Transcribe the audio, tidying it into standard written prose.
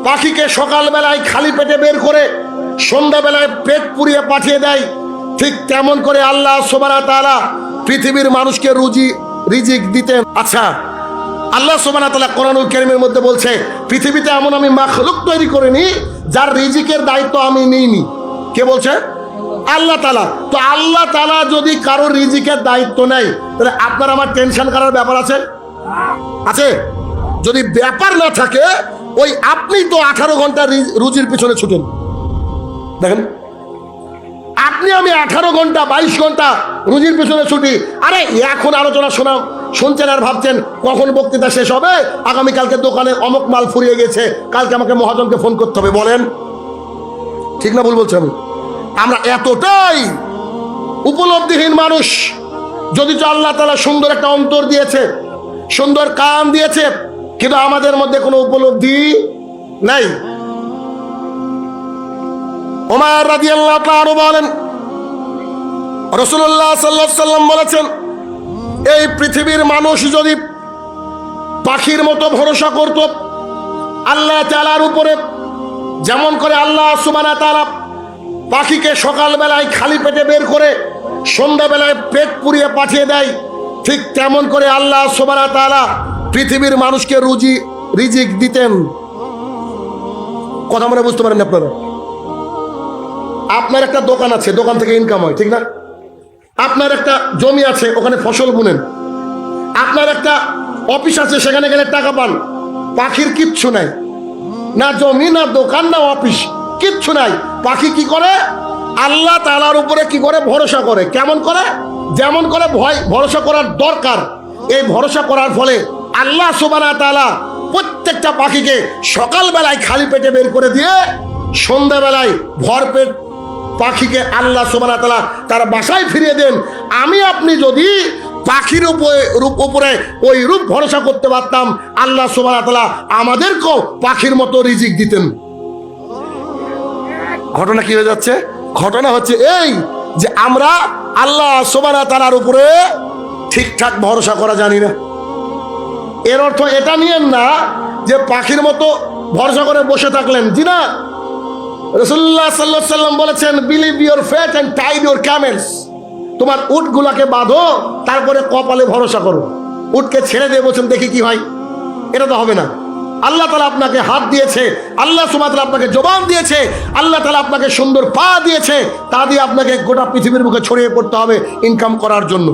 পাখিকে সকালবেলায় খালি পেটে বের করে সন্ধ্যাবেলায় পেট পুড়িয়ে পাঠিয়ে দেয়, ঠিক তেমন করে আল্লাহ সুবহানাহু ওয়া তাআলা পৃথিবীর মানুষকে রিজিক দিতেন। আচ্ছা, আল্লাহ সুবহানাহু ওয়া তাআলা কোরআনুল কারীমের মধ্যে বলছে, পৃথিবীতে এমন আমি মাখলুক তৈরি করিনি যার রিজিকের দায়িত্ব আমি নিইনি। কে বলছে? আল্লাহ তাআলা। তো আল্লাহ তাআলা যদি কারো রিজিকের দায়িত্ব নেয়, তাহলে আপনার আমার টেনশন করার ব্যাপার আছে? আছে? যদি ব্যাপার না থাকে, ওই আপনি তো 18 ঘন্টা রুজির পিছনে ছুটেন। দেখেন, আপনি আমি 18 ঘন্টা 22 ঘন্টা রুজির পিছনে ছুটি। আরে এখন আলোচনা শুনছেন আর ভাবছেন কখন বক্তৃতা শেষ হবে, আগামীকালকে দোকানে অমুক মাল ফুরিয়ে গেছে, কালকে আমাকে মহাজনকে ফোন করতে হবে। বলেন ঠিক না ভুল বলছি আমি? আমরা এতটাই উপলব্ধিহীন মানুষ। যদি তো আল্লাহ তাআলা সুন্দর একটা অন্তর দিয়েছে, সুন্দর কান দিয়েছে, কিন্তু আমাদের মধ্যে কোনো উপলব্ধি নাই। ওমর রাদিয়াল্লাহু তাআলা বলেন, রাসূলুল্লাহ সাল্লাল্লাহু আলাইহি ওয়াসাল্লাম বলেছেন, এই পৃথিবীর মানুষ যদি পাখির মতো ভরসা করত আল্লাহ তাআলার উপরে, যেমন করে আল্লাহ সুবহানাহু ওয়া তাআলা পাখিকে সকালবেলায় খালি পেটে বের করে সন্ধ্যাবেলায় পেট পুড়িয়ে পাঠিয়ে দেয়, ঠিক তেমন করে আল্লাহ সুবহানাহু ওয়া তাআলা পৃথিবীর মানুষকে রিজিক দিতেন। কথা মনে বুঝতে পারেন আপনারা? আপনার একটা দোকান আছে, দোকান থেকে ইনকাম হয়, ঠিক না? আপনার একটা জমি আছে, ওখানে ফসল বুনেন। আপনার একটা অফিস আছে, সেখানে গেলে টাকা পান। পাখির কিচ্ছু নাই, না জমি, না দোকান, না অফিস, কিচ্ছু নাই। পাখি কি করে? আল্লাহ তাআলার উপরে কি করে? ভরসা করে। কেমন করে? যেমন করে ভরসা করার দরকার। এই ভরসা করার ফলে আল্লাহ সুবহানাহু ওয়া তাআলা প্রত্যেকটা পাখিকে সকালবেলায় খালি পেটে বের করে দিয়ে সন্ধ্যাবেলায় ভরপেট পাখিকে আল্লাহ সুবহানাহু ওয়া তাআলা তার বাসায় ফিরিয়ে দেন। আমি আপনি যদি পাখির উপরে ওই রূপ ভরসা করতে পারতাম, আল্লাহ সুবহানাহু ওয়া তাআলা আমাদেরকেও পাখির মতো রিজিক দিতেন। ঘটনা কি হয়ে যাচ্ছে? ঘটনা হচ্ছে এই যে আমরা আল্লাহ সুবহানাহু ওয়া তাআলার উপরে ঠিকঠাক ভরসা করা জানি না। এর অর্থ এটা নিয়েন না যে পাখির মতো ভরসা করে বসে থাকলেন। জি না, রাসূলুল্লাহ সাল্লাল্লাহু আলাইহি ওয়াসাল্লাম বলেছেন, believe your faith and tied your camels. তোমার উটগুলাকে বাঁধো, তারপরে কপালে ভরসা করো। উটকে ছেড়ে দিয়ে বলছেন দেখি কি হয়, এটা তো হবে না। আল্লাহ তাআলা আপনাকে হাত দিয়েছে, আল্লাহ সুবহানাহু ওয়া তাআলা আপনাকে জবান দিয়েছে, আল্লাহ তাআলা আপনাকে সুন্দর পা দিয়েছে, তা দিয়ে আপনাকে গোটা পৃথিবীর বুকে ছড়িয়ে পড়তে হবে ইনকাম করার জন্য।